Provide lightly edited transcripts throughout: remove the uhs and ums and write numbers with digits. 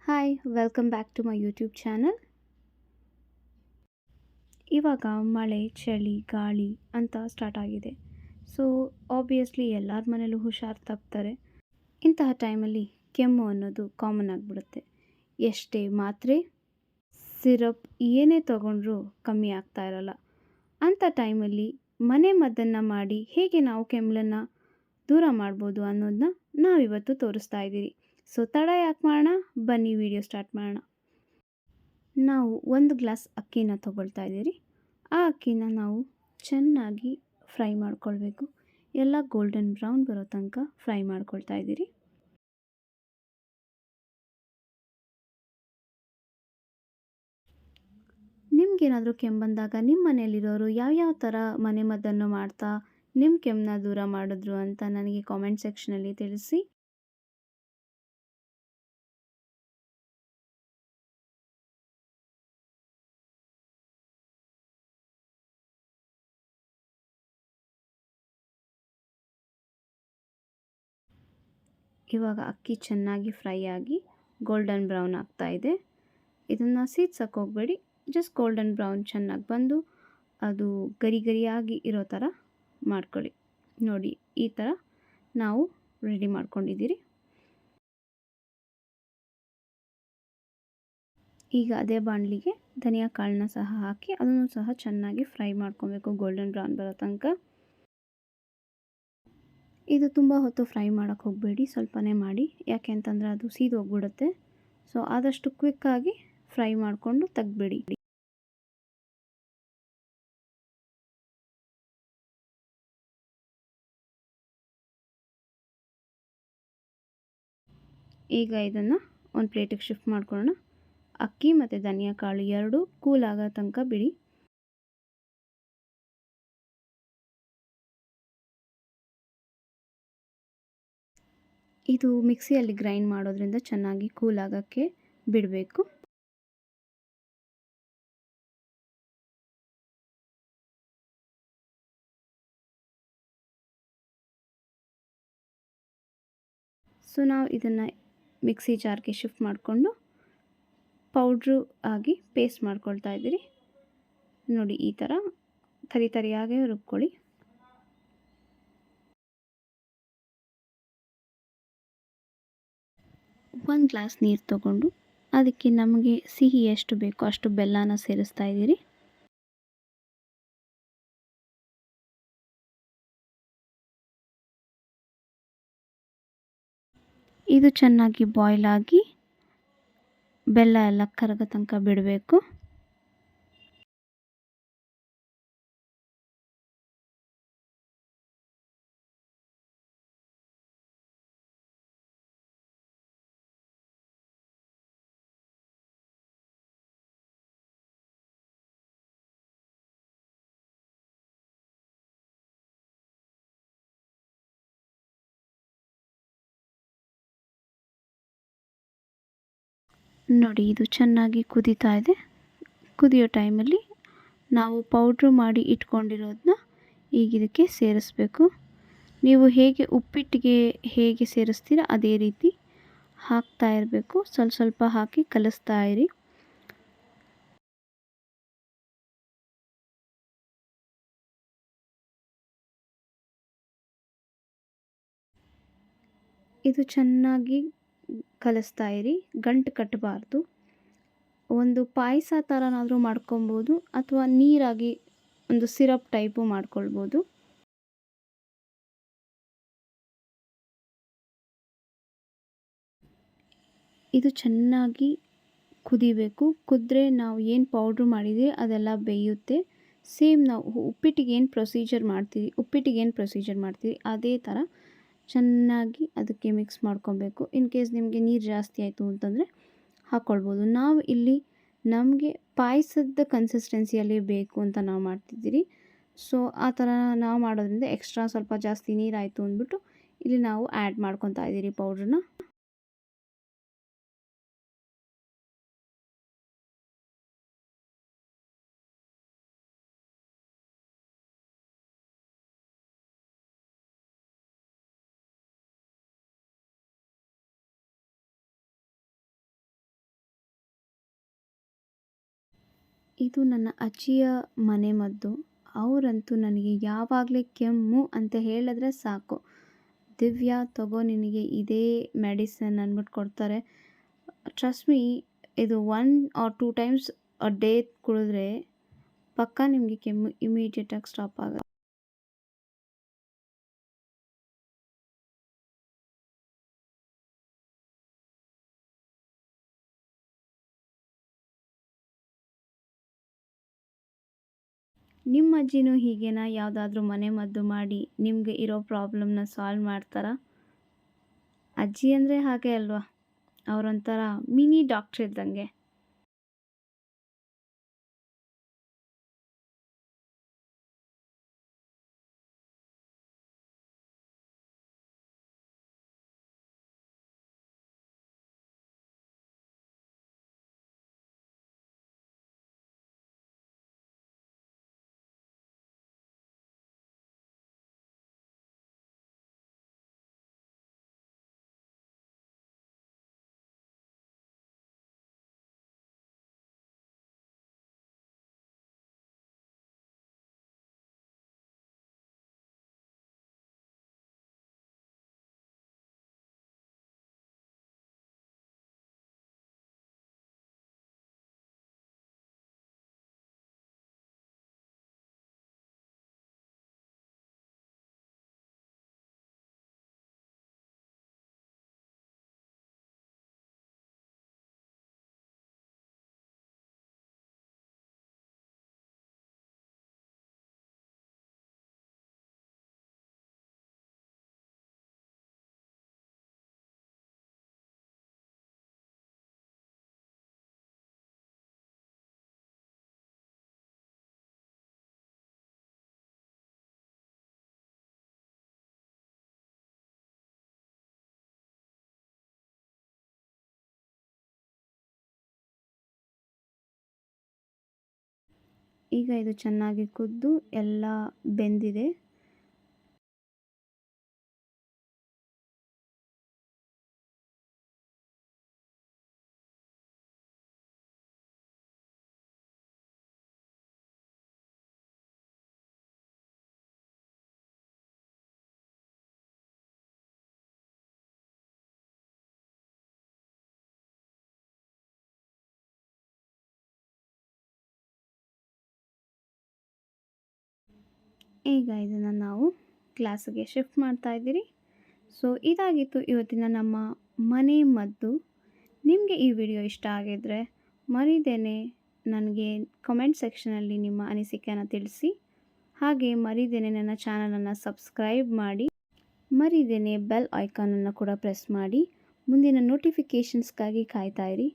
Hi welcome back to my YouTube channel. ಇವಾಗ ಮಳೆ ಚಳಿ ಗಾಳಿ ಅಂತ ಸ್ಟಾರ್ಟ್ ಆಗಿದೆ. ಸೊ ಆಬ್ವಿಯಸ್ಲಿ ಎಲ್ಲರ ಮನೇಲೂ ಹುಷಾರು ತಪ್ತಾರೆ. ಇಂತಹ ಟೈಮಲ್ಲಿ ಕೆಮ್ಮು ಅನ್ನೋದು ಕಾಮನ್ ಆಗಿಬಿಡುತ್ತೆ. ಎಷ್ಟೇ ಮಾತ್ರೆ ಸಿರಪ್ ಏನೇ ತಗೊಂಡ್ರೂ ಕಮ್ಮಿ ಆಗ್ತಾ ಇರಲ್ಲ. ಅಂಥ ಟೈಮಲ್ಲಿ ಮನೆ ಮದ್ದನ್ನು ಮಾಡಿ ಹೇಗೆ ನಾವು ಕೆಮ್ಮಲನ್ನು ದೂರ ಮಾಡ್ಬೋದು ಅನ್ನೋದನ್ನ ನಾವಿವತ್ತು ತೋರಿಸ್ತಾ ಇದ್ದೀರಿ. ಸೊ ತಡ ಯಾಕೆ ಮಾಡೋಣ, ಬನ್ನಿ ವಿಡಿಯೋ ಸ್ಟಾರ್ಟ್ ಮಾಡೋಣ. ನಾವು 1 ಗ್ಲಾಸ್ ಅಕ್ಕಿನ ತೊಗೊಳ್ತಾ ಇದ್ದೀರಿ. ಆ ಅಕ್ಕಿನ ನಾವು ಚೆನ್ನಾಗಿ ಫ್ರೈ ಮಾಡ್ಕೊಳ್ಬೇಕು. ಎಲ್ಲ ಗೋಲ್ಡನ್ ಬ್ರೌನ್ ಬರೋ ತನಕ ಫ್ರೈ ಮಾಡ್ಕೊಳ್ತಾ ಇದ್ದೀರಿ. ನಿಮಗೇನಾದರೂ ಕೆಮ್ಮು ಬಂದಾಗ ನಿಮ್ಮ ಮನೆಯಲ್ಲಿರೋರು ಯಾವ್ಯಾವ ಥರ ಮದ್ದನ್ನು ಮಾಡ್ತಾ ನಿಮ್ಮ ಕೆಮ್ಮನ್ನ ದೂರ ಮಾಡಿದ್ರು ಅಂತ ನನಗೆ ಕಾಮೆಂಟ್ ಸೆಕ್ಷನಲ್ಲಿ ತಿಳಿಸಿ. ಇವಾಗ ಅಕ್ಕಿ ಚೆನ್ನಾಗಿ ಫ್ರೈ ಆಗಿ ಗೋಲ್ಡನ್ ಬ್ರೌನ್ ಆಗ್ತಾ ಇದೆ. ಇದನ್ನು ಸೀದ್ಸಕ್ಕೆ ಹೋಗಬೇಡಿ, ಜಸ್ಟ್ ಗೋಲ್ಡನ್ ಬ್ರೌನ್ ಚೆನ್ನಾಗಿ ಬಂದು ಅದು ಗರಿ ಗರಿಯಾಗಿ ಇರೋ ಥರ ಮಾಡ್ಕೊಳ್ಳಿ. ನೋಡಿ, ಈ ಥರ ನಾವು ರೆಡಿ ಮಾಡ್ಕೊಂಡಿದ್ದೀರಿ. ಈಗ ಅದೇ ಬಾಣಲಿಗೆ ಧನಿಯಾ ಕಾಳನ್ನ ಸಹ ಹಾಕಿ ಅದನ್ನು ಸಹ ಚೆನ್ನಾಗಿ ಫ್ರೈ ಮಾಡ್ಕೊಬೇಕು ಗೋಲ್ಡನ್ ಬ್ರೌನ್ ಬರೋ ತನಕ. ಇದು ತುಂಬ ಹೊತ್ತು ಫ್ರೈ ಮಾಡೋಕ್ಕೆ ಹೋಗಬೇಡಿ, ಸ್ವಲ್ಪನೇ ಮಾಡಿ, ಯಾಕೆ ಅಂತಂದರೆ ಅದು ಸೀದೋಗ್ಬಿಡುತ್ತೆ. ಸೊ ಆದಷ್ಟು ಕ್ವಿಕ್ಕಾಗಿ ಫ್ರೈ ಮಾಡಿಕೊಂಡು ತೆಗ್ದುಬಿಡಿ. ಈಗ ಇದನ್ನು ಒಂದು ಪ್ಲೇಟಿಗೆ ಶಿಫ್ಟ್ ಮಾಡ್ಕೊಳ್ಳೋಣ. ಅಕ್ಕಿ ಮತ್ತು ಧನಿಯಾ ಕಾಳು ಎರಡೂ ಕೂಲ್ ಆಗೋ ತನಕ ಬಿಡಿ. ಇದು ಮಿಕ್ಸಿಯಲ್ಲಿ ಗ್ರೈಂಡ್ ಮಾಡೋದ್ರಿಂದ ಚೆನ್ನಾಗಿ ಕೂಲ್ ಆಗೋಕ್ಕೆ ಬಿಡಬೇಕು. ಸೊ ನಾವು ಇದನ್ನು ಮಿಕ್ಸಿ ಜಾರ್ಗೆ ಶಿಫ್ಟ್ ಮಾಡಿಕೊಂಡು ಪೌಡ್ರು ಆಗಿ ಪೇಸ್ಟ್ ಮಾಡ್ಕೊಳ್ತಾ ಇದ್ದೀರಿ. ನೋಡಿ, ಈ ಥರ ತರಿಯಾಗೆ ರುಬ್ಕೊಳ್ಳಿ. ಒಂದು ಗ್ಲಾಸ್ ನೀರು ತಗೊಂಡು ಅದಕ್ಕೆ ನಮಗೆ ಸಿಹಿ ಎಷ್ಟು ಬೇಕೋ ಅಷ್ಟು ಬೆಲ್ಲನ ಸೇರಿಸ್ತಾ ಇದ್ದೀರಿ. ಇದು ಚೆನ್ನಾಗಿ ಬಾಯ್ಲ್ ಆಗಿ ಬೆಲ್ಲ ಎಲ್ಲ ಕರಗೋ ತನಕ ಬಿಡಬೇಕು. ನೋಡಿ, ಇದು ಚೆನ್ನಾಗಿ ಕುದೀತಾ ಇದೆ. ಕುದಿಯೋ ಟೈಮಲ್ಲಿ ನಾವು ಪೌಡ್ರು ಮಾಡಿ ಇಟ್ಕೊಂಡಿರೋದನ್ನ ಈಗ ಇದಕ್ಕೆ ಸೇರಿಸ್ಬೇಕು. ನೀವು ಹೇಗೆ ಉಪ್ಪಿಟ್ಟಿಗೆ ಹೇಗೆ ಸೇರಿಸ್ತೀರ ಅದೇ ರೀತಿ ಹಾಕ್ತಾ ಇರಬೇಕು. ಸ್ವಲ್ಪ ಸ್ವಲ್ಪ ಹಾಕಿ ಕಲಿಸ್ತಾ ಇರಿ. ಇದು ಚೆನ್ನಾಗಿ ಕಲಿಸ್ತಾ ಇರಿ, ಗಂಟು ಕಟ್ಟಬಾರ್ದು. ಒಂದು ಪಾಯಸ ಥರನಾದರೂ ಮಾಡ್ಕೊಬೋದು ಅಥವಾ ನೀರಾಗಿ ಒಂದು ಸಿರಪ್ ಟೈಪು ಮಾಡ್ಕೊಳ್ಬೋದು. ಇದು ಚೆನ್ನಾಗಿ ಕುದಿಬೇಕು. ಕುದ್ರೆ ನಾವು ಏನು ಪೌಡ್ರು ಮಾಡಿದ್ದೀವಿ ಅದೆಲ್ಲ ಬೇಯುತ್ತೆ. ಸೇಮ್ ನಾವು ಉಪ್ಪಿಟ್ಟಿಗೆ ಏನು ಪ್ರೊಸೀಜರ್ ಮಾಡ್ತೀವಿ ಅದೇ ಥರ ಚೆನ್ನಾಗಿ ಅದಕ್ಕೆ ಮಿಕ್ಸ್ ಮಾಡ್ಕೊಬೇಕು. ಇನ್ ಕೇಸ್ ನಿಮಗೆ ನೀರು ಜಾಸ್ತಿ ಆಯಿತು ಅಂತಂದರೆ ಹಾಕ್ಕೊಳ್ಬೋದು. ನಾವು ಇಲ್ಲಿ ನಮಗೆ ಪಾಯಸದ ಕನ್ಸಿಸ್ಟೆನ್ಸಿಯಲ್ಲಿ ಬೇಕು ಅಂತ ನಾವು ಮಾಡ್ತಿದ್ದೀರಿ. ಸೊ ಆ ಥರ ನಾವು ಮಾಡೋದ್ರಿಂದ ಎಕ್ಸ್ಟ್ರಾ ಸ್ವಲ್ಪ ಜಾಸ್ತಿ ನೀರಾಯಿತು ಅಂದ್ಬಿಟ್ಟು ಇಲ್ಲಿ ನಾವು ಆ್ಯಡ್ ಮಾಡ್ಕೊತಾ ಇದ್ದೀರಿ ಪೌಡ್ರನ್ನ. ಇದು ನನ್ನ ಅಜ್ಜಿಯ ಮನೆಮದ್ದು. ಅವರಂತೂ ನನಗೆ ಯಾವಾಗಲೇ ಕೆಮ್ಮು ಅಂತ ಹೇಳಿದ್ರೆ ಸಾಕು, ದಿವ್ಯಾ ತಗೋ ನಿನಗೆ ಇದೇ ಮೆಡಿಸನ್ ಅಂದ್ಬಿಟ್ಟು ಕೊಡ್ತಾರೆ. ಟ್ರಸ್ಟ್ ಮೀ, ಇದು 1 ಆರ್ 2 ಟೈಮ್ಸ್ ಅ ಡೇ ಕುಡಿದ್ರೆ ಪಕ್ಕಾ ನಿಮಗೆ ಕೆಮ್ಮು ಇಮಿಡಿಯೇಟಾಗಿ ಸ್ಟಾಪ್ ಆಗುತ್ತೆ. ನಿಮ್ಮ ಅಜ್ಜಿನೂ ಹೀಗೇನಾ ಯಾವುದಾದ್ರೂ ಮನೆಮದ್ದು ಮಾಡಿ ನಿಮಗೆ ಇರೋ ಪ್ರಾಬ್ಲಮ್ನ ಸಾಲ್ವ್ ಮಾಡ್ತಾರಾ? ಅಜ್ಜಿ ಅಂದರೆ ಹಾಗೆ ಅಲ್ವಾ, ಅವರೊಂಥರ ಮಿನಿ ಡಾಕ್ಟ್ರ್ ಇದ್ದಂಗೆ. ಈಗ ಇದು ಚೆನ್ನಾಗಿ ಕುದ್ದು ಎಲ್ಲ ಬೆಂದಿದೆ. ಈಗ ಇದನ್ನು ನಾವು ಗ್ಲಾಸಿಗೆ ಶಿಫ್ಟ್ ಮಾಡ್ತಾ ಇದ್ದೀರಿ. ಸೊ ಇದಾಗಿತ್ತು ಇವತ್ತಿನ ನಮ್ಮ ಮನೆ ಮದ್ದು. ನಿಮಗೆ ಈ ವಿಡಿಯೋ ಇಷ್ಟ ಆಗಿದ್ದರೆ ಮರಿದೇನೆ ನನಗೆ ಕಮೆಂಟ್ ಸೆಕ್ಷನಲ್ಲಿ ನಿಮ್ಮ ಅನಿಸಿಕೆಯನ್ನು ತಿಳಿಸಿ. ಹಾಗೆ ಮರಿದೇನೆ ನನ್ನ ಚಾನಲನ್ನು ಸಬ್ಸ್ಕ್ರೈಬ್ ಮಾಡಿ, ಮರಿದೇನೆ ಬೆಲ್ ಐಕಾನನ್ನು ಕೂಡ ಪ್ರೆಸ್ ಮಾಡಿ ಮುಂದಿನ ನೋಟಿಫಿಕೇಷನ್ಸ್ಗಾಗಿ ಕಾಯ್ತಾ ಇರಿ.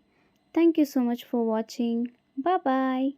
Thank you so much for watching. Bye.